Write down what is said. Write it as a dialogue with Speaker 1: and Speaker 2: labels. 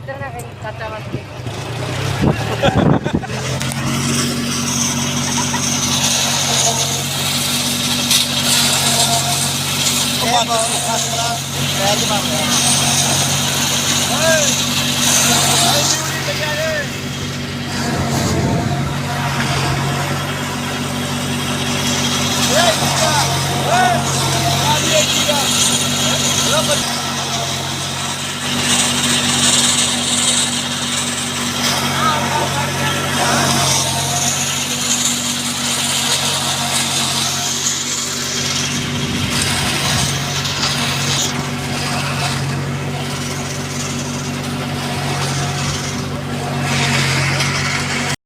Speaker 1: ਇੱਧਰ ਨਾ ਕਰੀ ਚਾਚਾ ਵਾਸਤੇ
Speaker 2: ਇਹ ਬਹੁਤ ਖਾਸ ਬੜਾ ਵੈਜ ਬਣ ਰਿਹਾ